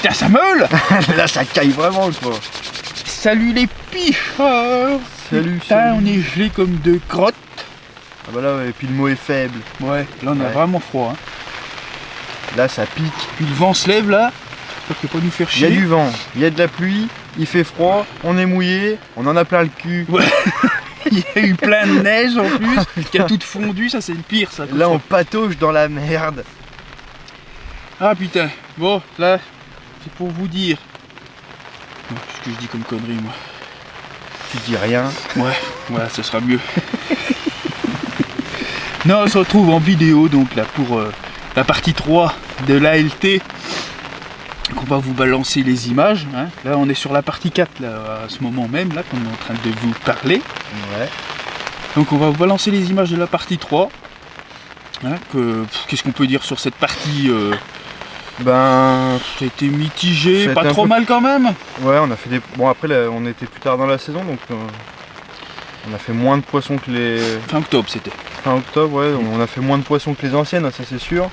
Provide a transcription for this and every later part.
putain, ça meule. Là, ça caille vraiment, quoi. Salut les picheurs. Salut, Putain, salut. on est gelé comme deux crottes. Ah bah là, ouais, et puis le mot est faible. Ouais, là on a Ouais. vraiment froid. Hein. Là, ça pique. Puis le vent se lève là. J'espère qu'il va pas nous faire Il y a chier. du vent, il y a de la pluie, il fait froid, on est mouillé, on en a plein le cul. Ouais. Il y a eu plein de neige en plus, qui a toute fondu, ça c'est le pire ça. Là, on patauge dans la merde. Ah putain, bon là, c'est pour vous dire. Non, qu'est-ce que je dis comme connerie moi. Tu dis rien. Ouais, voilà, ce sera mieux. Non, on se retrouve en vidéo donc là pour la partie 3 de l'ALT. Donc on va vous balancer les images. Hein. Là on est sur la partie 4 là, à ce moment même, là qu'on est en train de vous parler. Ouais. Donc on va vous balancer les images de la partie 3. Hein, qu'est-ce qu'on peut dire sur cette partie Ben, Ça a été mitigé, Ça a pas été un trop peu- mal quand même. ouais, on a fait des. Bon, après, là, on était plus tard dans la saison, donc on a fait moins de poissons que les. Fin octobre c'était. Fin octobre, ouais, on a fait moins de poissons que les anciennes, hein, ça c'est sûr.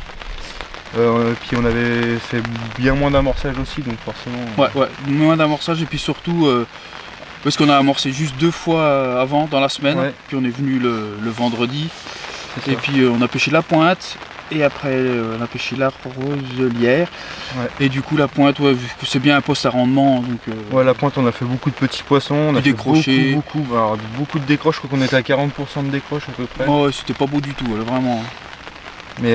Puis on avait fait bien moins d'amorçage aussi, donc forcément. Ouais, moins d'amorçage et puis surtout parce qu'on a amorcé juste 2 fois avant dans la semaine, Ouais. puis on est venu le vendredi c'est et ça. puis on a pêché la pointe et après on a pêché la roselière Ouais. et du coup la pointe, ouais, vu que c'est bien un poste à rendement donc Ouais, la pointe, on a fait beaucoup de petits poissons, on a Du fait décroché. beaucoup de décroches, je crois qu'on était à 40% de décroches à peu près. ouais, c'était pas beau du tout, vraiment. Mais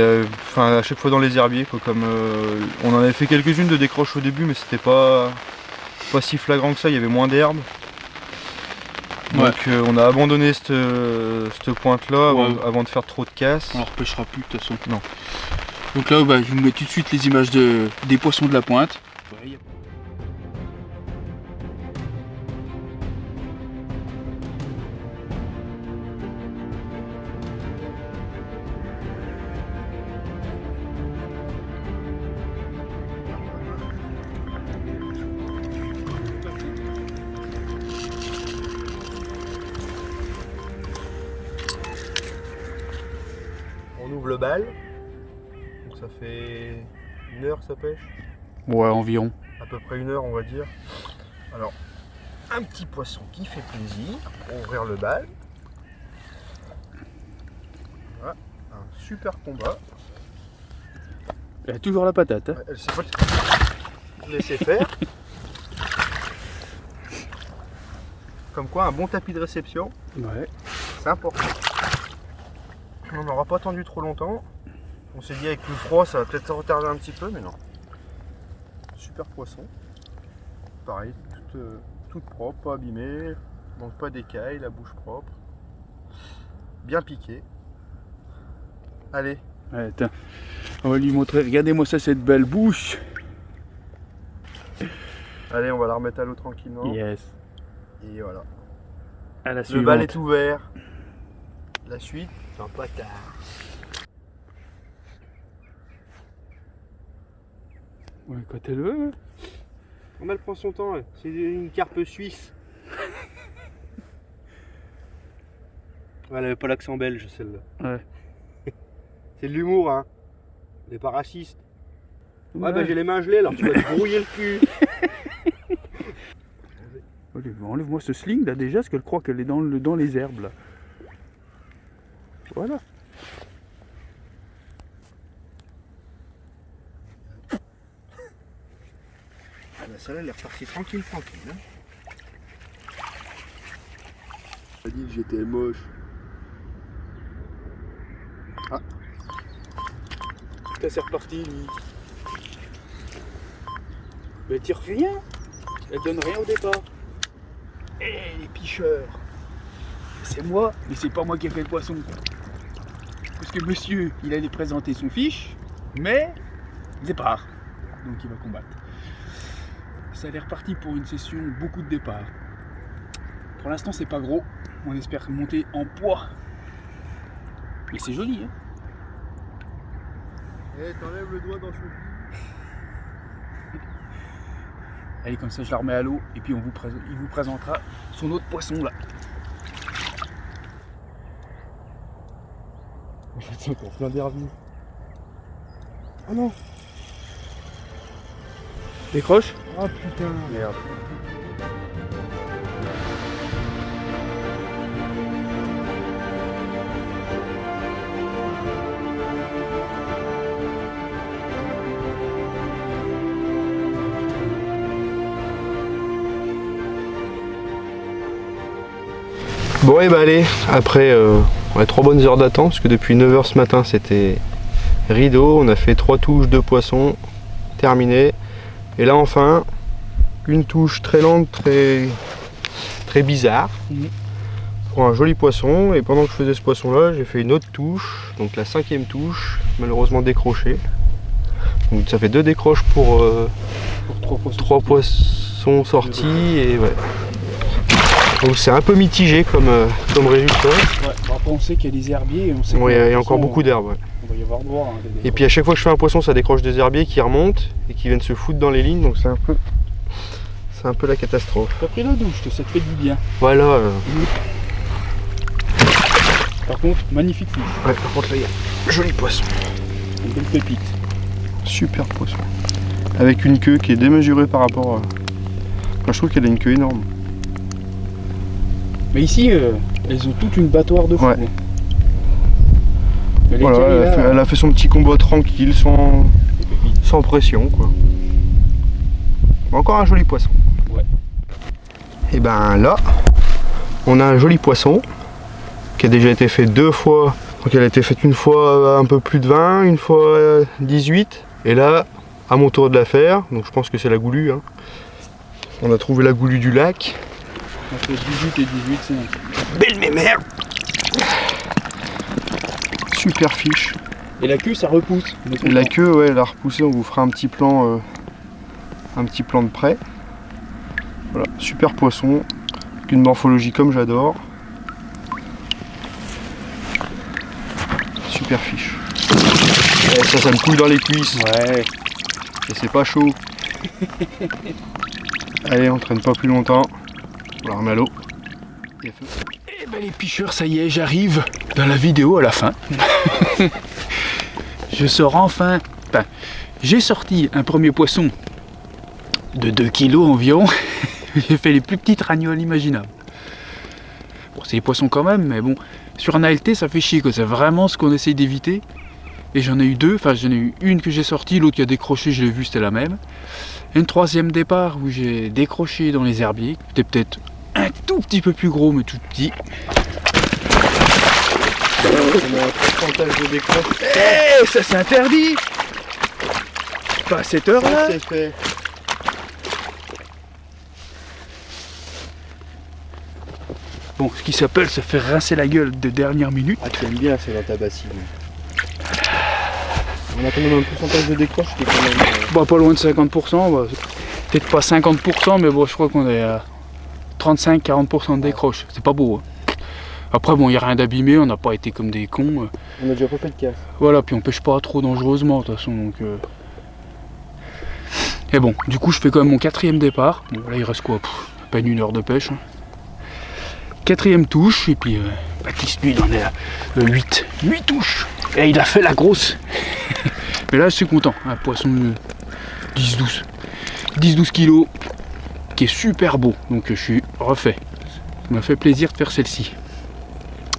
enfin à chaque fois dans les herbiers, quoi, comme on en avait fait quelques-unes de décroches au début, mais c'était pas si flagrant que ça, il y avait moins d'herbes. Donc on a abandonné cette pointe-là Ouais. avant de faire trop de casse. On ne repêchera plus de toute façon. Non. Donc là bah, je vous mets tout de suite les images des poissons de la pointe. Ouais, On ouvre le bal, donc ça fait 1 heure que ça pêche, ouais, environ. à peu près 1 heure on va dire. Alors, un petit poisson qui fait plaisir, pour ouvrir le bal. Voilà, un super combat. Elle a toujours la patate. Hein. Elle sait pas le laisser faire. Comme quoi, un bon tapis de réception, Ouais. c'est important. On n'aura pas attendu trop longtemps. On s'est dit avec le froid, ça va peut-être se retarder un petit peu, mais non. Super poisson. Pareil, toute propre, pas abîmée, manque pas d'écailles, la bouche propre. Bien piqué. Allez, Ouais, attends. On va lui montrer. Regardez-moi ça, cette belle bouche. allez, on va la remettre à l'eau tranquillement. Yes. Et voilà. À la Le suivante. bal est ouvert. La suite, c'est un patard. Ouais, quand elle veut. Elle prend son temps, c'est une carpe suisse. Elle avait pas l'accent belge celle-là. Ouais. C'est de l'humour, hein. On n'est pas raciste. Ouais, bah Ouais. j'ai les mains gelées, alors tu vas te brouiller le cul. Enlève-moi ce sling là déjà, parce qu'elle croit qu'elle est dans les herbes là. Voilà. Ah bah celle-là, elle est repartie tranquille. Hein. J'ai dit que j'étais moche. Putain, c'est reparti lui. Mais elle tire rien. Elle donne rien au départ. Eh les picheurs. C'est moi, mais c'est pas moi qui ai fait le poisson. Parce que monsieur, il allait présenter son fiche, mais il départ. Donc il va combattre. Ça a l'air parti pour une session beaucoup de départ. Pour l'instant c'est pas gros. On espère monter en poids. Mais c'est joli, hein. Eh, t'enlèves le doigt dans son cul. Allez, comme ça je la remets à l'eau et puis il vous présentera son autre poisson là. C'est plein d'herbiers. Oh non. Décroche. Oh putain. Merde. Bon et bah allez, après 3 bonnes heures d'attente, parce que depuis 9 h ce matin c'était rideau, on a fait 3 touches de poisson, terminé. Et là enfin, une touche très lente, très bizarre, pour un joli poisson. Et pendant que je faisais ce poisson là, j'ai fait une autre touche, donc la 5e touche, malheureusement décrochée. Donc ça fait 2 décroches pour 3 poissons sortis, et ouais. Donc c'est un peu mitigé comme résultat. Ouais, bon, après on sait qu'il y a des herbiers et on sait il y a encore beaucoup d'herbes. Ouais. On va y avoir droit. Hein, et puis à chaque fois que je fais un poisson, ça décroche des herbiers qui remontent et qui viennent se foutre dans les lignes, donc c'est un peu la catastrophe. T'as pris la douche, ça te fait du bien. Voilà. Par contre, magnifique fiche. Ouais, par contre là il y a joli poisson. Une belle pépite. Super poisson. Avec une queue qui est démesurée par rapport à... Enfin, je trouve qu'elle a une queue énorme. Mais ici, elles ont toute une battoire de fou. Ouais. Voilà, elle a fait son petit combat tranquille, sans pression, quoi. Encore un joli poisson. Ouais. Et ben là, on a un joli poisson qui a déjà été fait 2 fois. Donc elle a été faite une fois un peu plus de 20, une fois 18. Et là, à mon tour de la faire, donc je pense que c'est la goulue. Hein. On a trouvé la goulue du lac. Entre 18 et 18, c'est un belle mémère. Super fiche. Et la queue, ça repousse. Et la queue, ouais, elle a repoussé. On vous fera un petit plan de près. Voilà, super poisson. Avec une morphologie comme j'adore. Super fiche. Et ça me coule dans les cuisses. Ouais. Et c'est pas chaud. Allez, on traîne pas plus longtemps. On la remet à l'eau. Et ben les pêcheurs, ça y est, j'arrive dans la vidéo à la fin. Je sors enfin. Enfin, j'ai sorti un premier poisson de 2 kg environ. J'ai fait les plus petites ragnoles imaginables. Bon, c'est des poissons quand même, mais bon, sur un ALT, ça fait chier, que c'est vraiment ce qu'on essaye d'éviter. Et j'en ai eu 2, enfin j'en ai eu une que j'ai sortie, l'autre qui a décroché, je l'ai vu, c'était la même. Et une 3e départ où j'ai décroché dans les herbiers, c'était peut-être un tout petit peu plus gros, mais tout petit. Eh, ça c'est interdit. Pas à cette heure-là. C'est fait. Bon, ce qui s'appelle se faire rincer la gueule de dernière minute. Ah, tu aimes bien, c'est dans ta bassine. On a quand même un pourcentage de décroche qui est quand même... Bah, pas loin de 50%, bah, peut-être pas 50%, mais bon, je crois qu'on est à 35-40% de décroche. C'est pas beau. Hein. Après, bon, il n'y a rien d'abîmé, on n'a pas été comme des cons. On a déjà pas fait de casse. Voilà, puis on pêche pas trop dangereusement de toute façon. Donc, Et bon, du coup, je fais quand même mon 4e départ. Bon, là, il reste quoi? À peine 1 heure de pêche. Hein. 4e touche, et puis Baptiste, lui, il en est à 8 touches. Et il a fait la grosse. Mais là, je suis content. Un poisson de 10-12 kilos, qui est super beau. Donc, je suis refait. Ça m'a fait plaisir de faire celle-ci.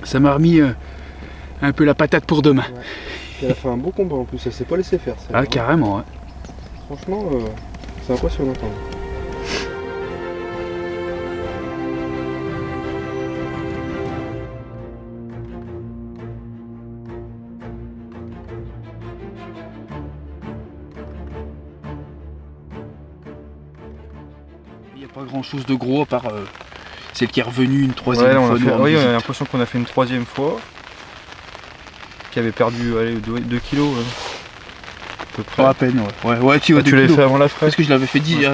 Ça m'a remis un peu la patate pour demain. Ouais. Elle a fait un beau combat en plus, elle s'est pas laissé faire. Ah, carrément, ouais. Franchement, c'est impressionnant quand même. Il n'y a pas grand chose de gros à part celle qui est revenue une 3e fois. Oui, on a l'impression qu'on a fait une 3e fois. Qui avait perdu 2 kilos. À peu près. Pas à peine, ouais. Ouais, tu l'avais fait avant la fraie. Parce que je l'avais fait 18.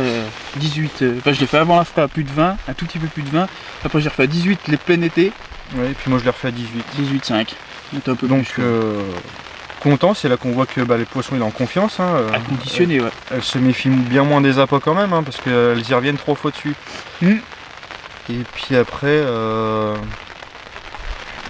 Enfin, je l'ai fait avant la fraie à plus de 20, un tout petit peu plus de 20. Après, j'ai refait à 18 les plein été. Ouais, et puis moi je l'ai refait à 18. 18,5. Un peu donc, plus, content, c'est là qu'on voit que les poissons il est en confiance. Hein, à conditionner, ouais. Elles se méfient bien moins des appâts quand même, hein, parce qu'elles y reviennent 3 fois dessus. Et puis après,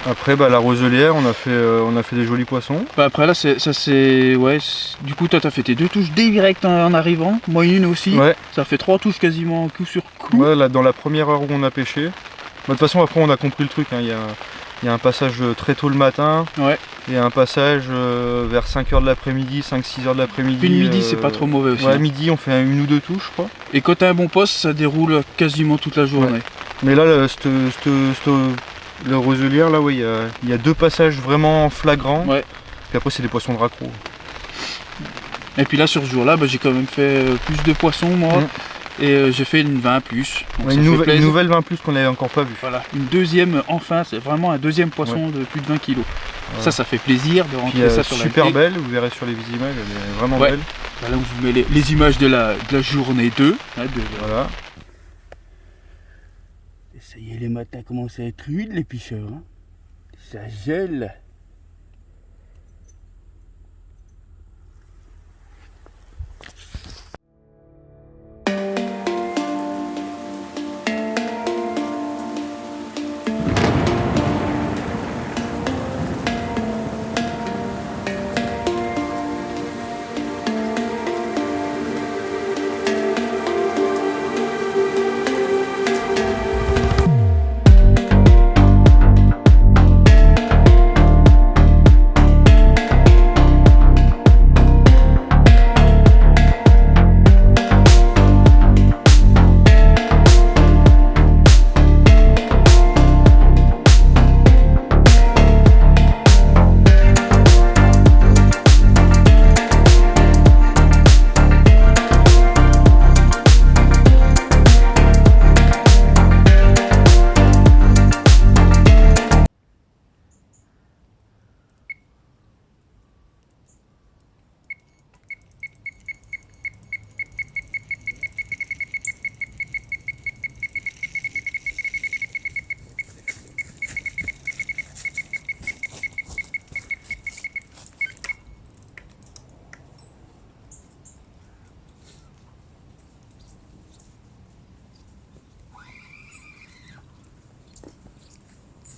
Après la roselière, on a fait des jolis poissons. Bah après là, ouais, du coup toi t'as fait tes 2 touches direct en arrivant, moi une aussi. Ouais. Ça fait 3 touches quasiment coup sur coup. Ouais, là, dans la première heure où on a pêché. De toute façon après on a compris le truc, hein. Il y a un passage très tôt le matin. Ouais. Et un passage vers 5h de l'après-midi, 5-6h de l'après-midi. Puis le midi c'est pas trop mauvais aussi. Ouais, midi on fait 1 ou 2 touches je crois. Et quand t'as un bon poste, ça déroule quasiment toute la journée. Ouais. Mais là, le roselière, là, ouais, il y a 2 passages vraiment flagrants. Ouais. Puis après, c'est des poissons de raccro. Et puis là, sur ce jour-là, j'ai quand même fait plus de poissons, moi. Et j'ai fait une 20 plus. Ouais, une nouvelle 20 plus qu'on n'avait encore pas vue. Voilà, une deuxième, enfin, c'est vraiment un deuxième poisson de plus de 20 kg. Voilà. Ça fait plaisir de rentrer ça sur la super belle, vous verrez sur les images, elle est vraiment belle. Là, on vous met les images de la journée 2. Voilà. Ça y est, les matins commencent à être rudes, les pêcheurs. Hein. Ça gèle.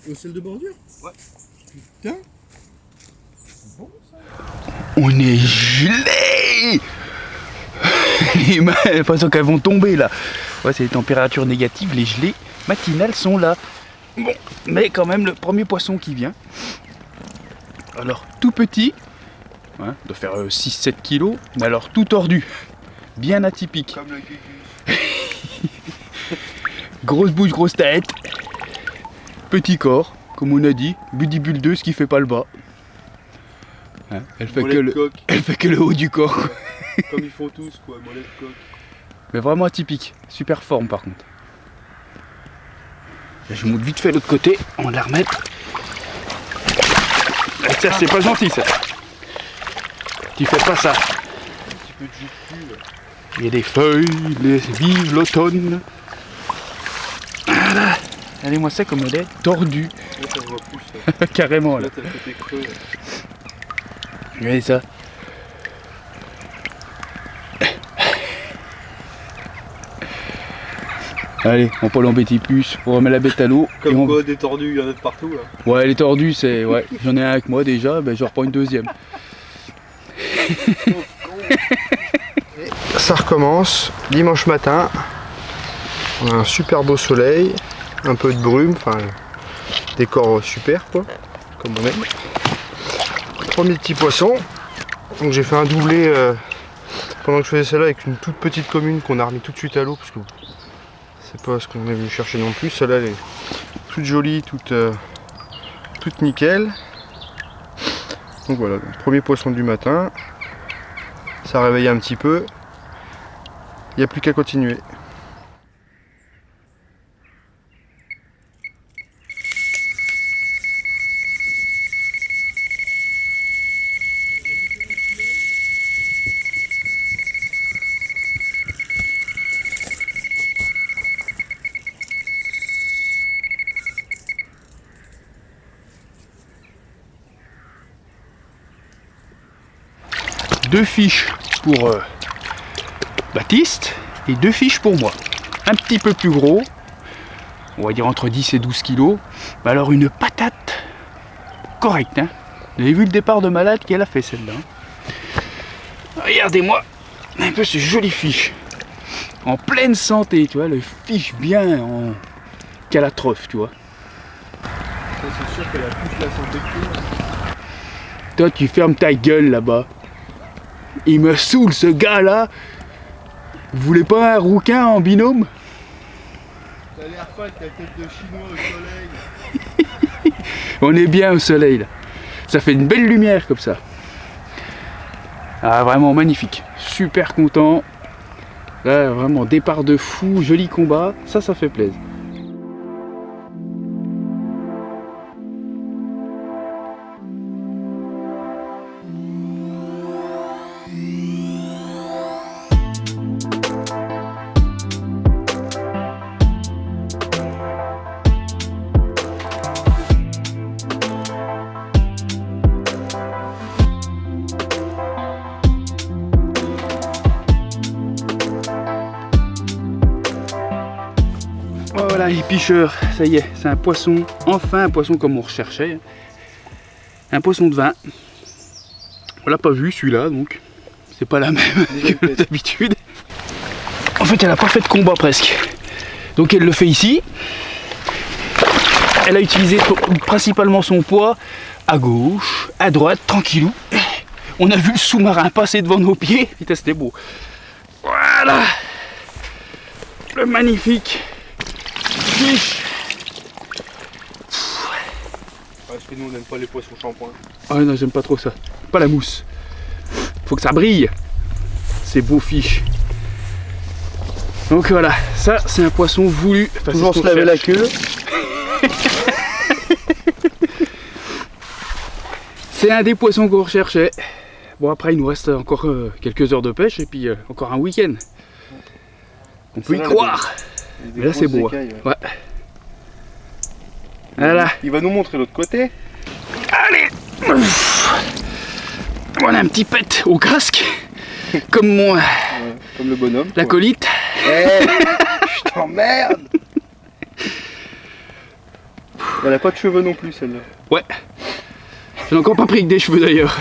Au sel de bordure? Ouais. Putain. Bon, ça. On est gelé. Les mains, j'ai l'impression qu'elles vont tomber là. Ouais, c'est les températures négatives, les gelées matinales sont là. Bon, mais quand même le premier poisson qui vient. Alors tout petit, hein, doit faire 6-7 kg, mais alors tout tordu, bien atypique. Comme le cucus. Grosse bouche, grosse tête. Petit corps, comme on a dit, bodybuildeuse qui fait pas le bas. Hein, elle fait que le haut du corps. Comme ils font tous, quoi, mollet de coque. Mais vraiment atypique, super forme par contre. Là, je monte vite fait de l'autre côté, on va la remettre. Ah, ça c'est pas gentil ça. Tu fais pas ça. Un petit peu de jus de cul, là. Il y a des feuilles, vive l'automne. Voilà. Allez-moi ça comme elle est tordue. Là, ça voit plus, là. Carrément là. Là, t'as le côté creux, là. Regardez ça. Allez, on peut l'embêter plus, on remet la bête à l'eau. Comme quoi, des tordus, il y en a de partout là. Ouais, les tordus, c'est. Ouais, j'en ai un avec moi déjà, ben je reprends une deuxième. Ça recommence, dimanche matin. On a un super beau soleil, un peu de brume, enfin, décor super quoi, comme on aime. Premier petit poisson. Donc j'ai fait un doublé pendant que je faisais celle-là avec une toute petite commune qu'on a remis tout de suite à l'eau parce que c'est pas ce qu'on est venu chercher non plus. Celle-là elle est toute jolie, toute nickel. Donc voilà, le premier poisson du matin. Ça réveille un petit peu. Il n'y a plus qu'à continuer. Deux fiches pour Baptiste et 2 fiches pour moi. Un petit peu plus gros, on va dire entre 10 et 12 kilos. Alors une patate correcte. Hein. Vous avez vu le départ de malade qu'elle a fait celle-là. Regardez-moi un peu ce joli fiche. En pleine santé, tu vois, le fiche bien en calatrophe, tu vois. C'est sûr qu'elle a plus la santé que toi. Toi, tu fermes ta gueule là-bas. Il me saoule ce gars-là. Vous voulez pas un rouquin en binôme? T'as l'air pas avec ta tête de chinois au soleil. On est bien au soleil là. Ça fait une belle lumière comme ça. Ah, vraiment magnifique. Super content. Là, vraiment départ de fou, joli combat. Ça fait plaisir. Voilà les pêcheurs, ça y est, c'est un poisson, enfin un poisson comme on recherchait. Un poisson de vin. On l'a pas vu celui-là, donc c'est pas la même que d'habitude. En fait, elle a pas fait de combat presque. Donc elle le fait ici. Elle a utilisé principalement son poids à gauche, à droite, tranquillou. On a vu le sous-marin passer devant nos pieds. Putain, c'était beau. Voilà. Le magnifique fiche. Parce que nous on n'aime pas les poissons shampoing. Ah non, j'aime pas trop ça. Pas la mousse. Faut que ça brille. Ces beaux fiches. Donc voilà, ça c'est un poisson voulu. Enfin, toujours se laver la queue. C'est un des poissons qu'on recherchait. Bon, après il nous reste encore quelques heures de pêche et puis encore un week-end. On peut y croire. Mais là c'est beau. Écailles, ouais. Voilà. Il va nous montrer l'autre côté. Allez. On a un petit pet au casque. Comme moi. Ouais, comme le bonhomme. L'acolyte. Hey, je t'emmerde. Elle a pas de cheveux non plus celle-là. Ouais. J'ai encore pas pris que des cheveux d'ailleurs.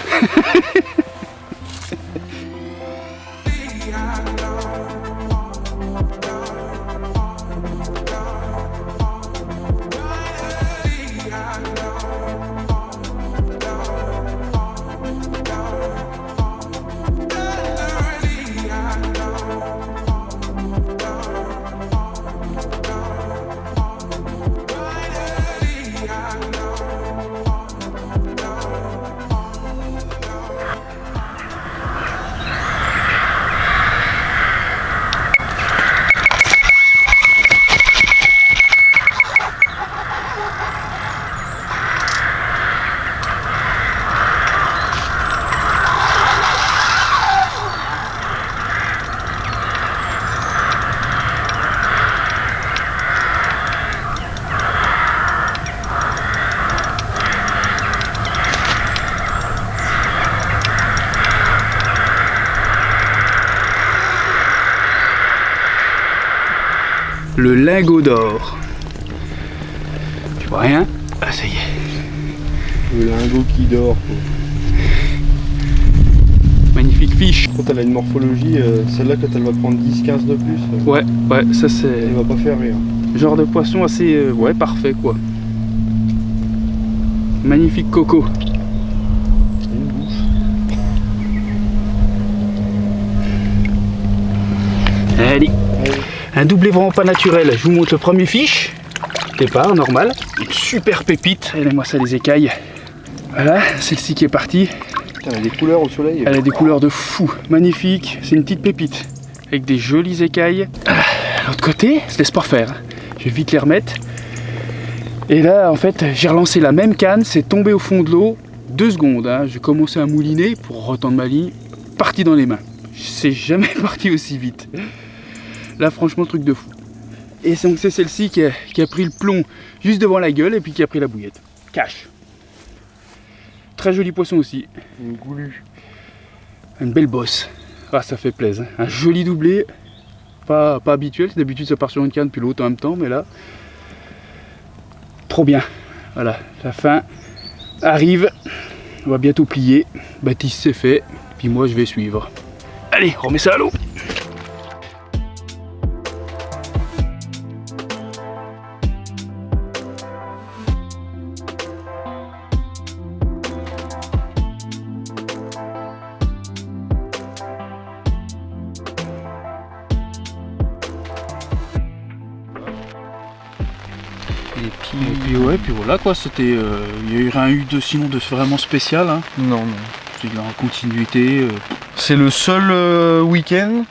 Le lingot d'or. Tu vois rien? Ah ça y est. Le lingot qui dort. Quoi. Magnifique fiche. Quand elle a une morphologie, celle-là quand elle va prendre 10-15 de plus, Ouais, ça c'est... elle va pas faire rire. Genre de poisson assez... ouais, parfait quoi. Magnifique coco. Une bouche. Allez. Allez. Un doublé vraiment pas naturel. Je vous montre le premier fiche. Départ, normal. Une super pépite. Regardez-moi ça, les écailles. Voilà, celle-ci qui est partie. Putain, elle a des couleurs au soleil. Elle a des couleurs de fou. Magnifique. C'est une petite pépite. Avec des jolies écailles. L'autre côté, se laisse pas faire. Je vais vite les remettre. Et là, en fait, j'ai relancé la même canne. C'est tombé au fond de l'eau. 2 secondes. Hein. J'ai commencé à mouliner pour retendre ma ligne. Parti dans les mains. C'est jamais parti aussi vite. Là, franchement, truc de fou. Et donc, c'est celle-ci qui a pris le plomb juste devant la gueule et puis qui a pris la bouillette. Cache. Très joli poisson aussi. Une goulue. Une belle bosse. Ah, ça fait plaisir. Un joli doublé. Pas habituel. D'habitude, ça part sur une canne puis l'autre en même temps. Mais là, trop bien. Voilà, la fin arrive. On va bientôt plier. Baptiste c'est fait. Puis moi je vais suivre. Allez, on remet ça à l'eau. Et puis ouais, puis voilà quoi, c'était. Il n'y a eu rien eu de sinon de vraiment spécial. Hein. Non, non. C'est en continuité. C'est le seul week-end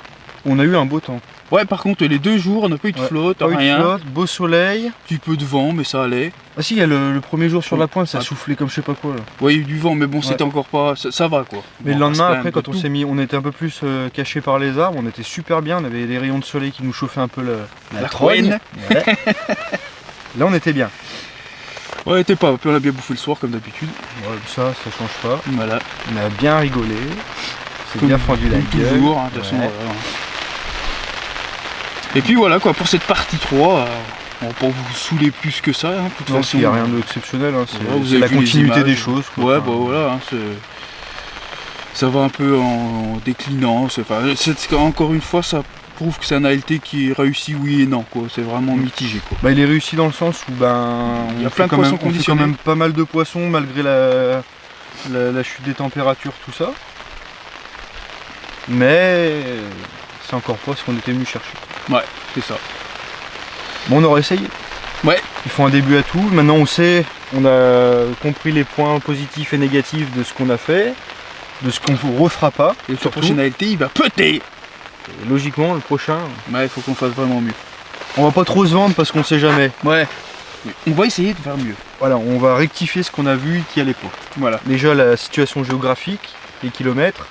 où on a eu un beau temps. Ouais, par contre, les 2 jours, on n'a pas eu de flotte, pas rien. eu de flotte, beau soleil. Un petit peu de vent, mais ça allait. Ah si, il y a le premier jour sur la pointe, ça Ah. soufflait comme je sais pas quoi. Là. Ouais, il y a eu du vent, mais bon, c'était encore pas. Ça va quoi. Mais Bon, le on passe lendemain, quand après, même quand de on tout. s'est mis, on était un peu plus caché par les arbres, on était super bien, on avait les rayons de soleil qui nous chauffaient un peu La trogne. couenne. Ouais. Là, on était bien. Ouais, t'es pas. Puis on a bien bouffé le soir, comme d'habitude. Ouais, ça change pas. Voilà. On a bien rigolé. C'est Comme- bien fendu la comme gueule. toujours, hein, de toute façon. Ouais. Voilà. Et puis voilà quoi, pour cette partie 3, on va pas vous saouler plus que ça, hein, de toute Non, façon. il n'y a rien d'exceptionnel, hein, c'est Voilà, vous c'est avez la vu les continuité des images. choses. Quoi. Ouais, Enfin, bah voilà, hein, ça va un peu en déclinant. Encore une fois, ça prouve que c'est un ALT qui réussit oui et non, quoi. C'est vraiment mitigé, quoi. Bah, il est réussi dans le sens où Il y a on plein fait de quand poissons même, on fait quand conditionnés. même pas mal de poissons malgré la chute des températures, tout ça. Mais c'est encore pas ce qu'on était venu chercher. Ouais, c'est ça. Bon, on aura essayé. Ouais. Il faut un début à tout. Maintenant, on sait, on a compris les points positifs et négatifs de ce qu'on a fait, de ce qu'on ne refera pas. Et le surtout. prochain ALT, il va péter. Et logiquement, le prochain, Ouais, il faut qu'on fasse vraiment mieux. on va pas trop se vendre parce qu'on sait jamais. Ouais. On va essayer de faire mieux. Voilà, on va rectifier ce qu'on a vu qui allait pas. Voilà. Déjà, la situation géographique, les kilomètres.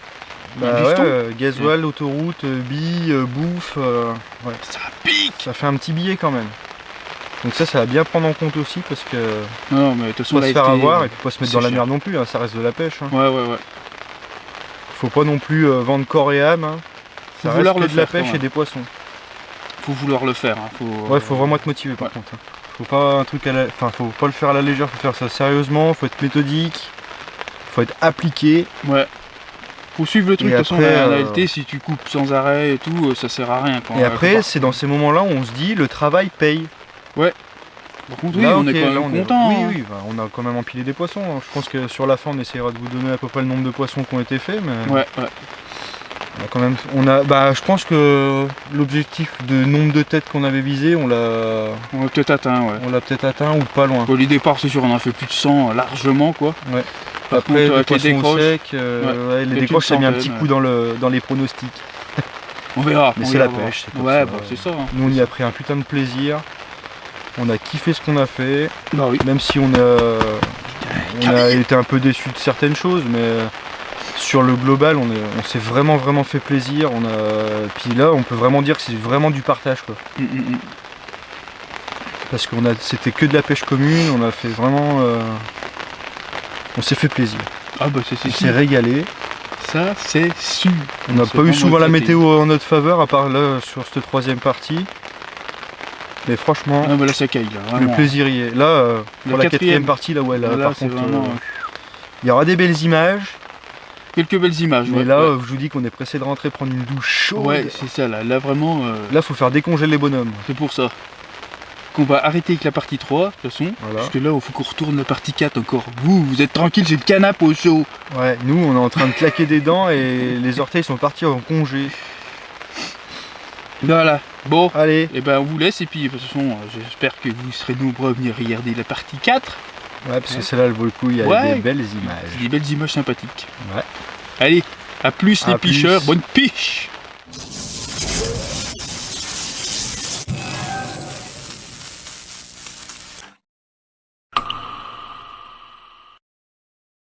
Bah, Un bifton. gasoil, autoroute, billes, bouffe, ouais. Ça pique. Ça fait un petit billet quand même. Donc ça va bien prendre en compte aussi parce que Non, mais de toute façon, faut pas se faire l'ALT, avoir et puis pas se mettre c'est dans la cher. merde non plus, hein, ça reste de la pêche. Hein. Ouais, ouais, ouais. Faut pas non plus vendre corps et âme. Hein. Faut Ça vouloir reste que le de la faire, pêche quand et des poissons. Faut vouloir le faire. Hein. Ouais, faut vraiment être motivé par Ouais. contre. Hein. Faut pas un truc enfin, faut pas le faire à la légère, faut faire ça sérieusement, faut être méthodique, faut être appliqué. Ouais. Faut suivre le truc. Et De toute façon, après, un ALT, si tu coupes sans arrêt et tout, ça sert à rien. Quand Et après, c'est dans ces moments-là où on se dit le travail paye. Par contre, oui, Là, on est ok, quand là, même content. Oui, hein. oui, bah, on a quand même empilé des poissons. Hein. Je pense que sur la fin, on essaiera de vous donner à peu près le nombre de poissons qui ont été faits, mais Ouais, ouais. on a quand même. Je pense que l'objectif de nombre de têtes qu'on avait visé, on l'a On va peut-être atteindre, ouais. peut-être atteint ou pas loin. Bon, les départs, c'est sûr, on en a fait plus de 100 largement, quoi. Ouais. Par Après, contre, les avec les poissons au décroches, sec, peut-être les décroches, ça une met un petit centaine, coup dans les pronostics. on verra. Mais on c'est la verra. pêche, c'est comme Ouais, ça. bah, c'est ça. Hein. Nous, on y a pris un putain de plaisir. On a kiffé ce qu'on a fait, Bah oui. même si on a été un peu déçus de certaines choses, mais sur le global, on s'est vraiment fait plaisir. Puis là, on peut vraiment dire que c'est vraiment du partage, quoi. Parce que c'était que de la pêche commune, on a fait vraiment. On s'est fait plaisir. Ah bah c'est On sûr. s'est régalé. Ça, c'est sûr. On n'a s'est pas eu vraiment souvent la éclaté. météo en notre faveur, à part là sur cette troisième partie. Mais franchement, Ah bah là, ça caille, là. le Vraiment. plaisir y est. Là, pour la quatrième. quatrième partie, là, ouais, là, Là, par c'est contre, vraiment. il y aura des belles images. Quelques belles images. Mais ouais, là, ouais. je vous dis qu'on est pressé de rentrer prendre une douche chaude. Ouais, c'est ça, là. Là, vraiment. Là, faut faire décongeler les bonhommes. C'est pour ça qu'on va arrêter avec la partie 3, de toute façon. Voilà. Parce que là, il faut qu'on retourne la partie 4 encore. Vous êtes tranquille, j'ai le canapé au chaud. Ouais, nous, on est en train de claquer des dents et les orteils sont partis en congé. Voilà. Bon. Allez, Et ben on vous laisse et puis de toute façon j'espère que vous serez nombreux à venir regarder la partie 4. ouais, parce que celle-là, elle vaut le coup, il y a Ouais. des belles C'est images. des belles images sympathiques. Ouais. Allez, à plus À les plus. picheurs, bonne piche.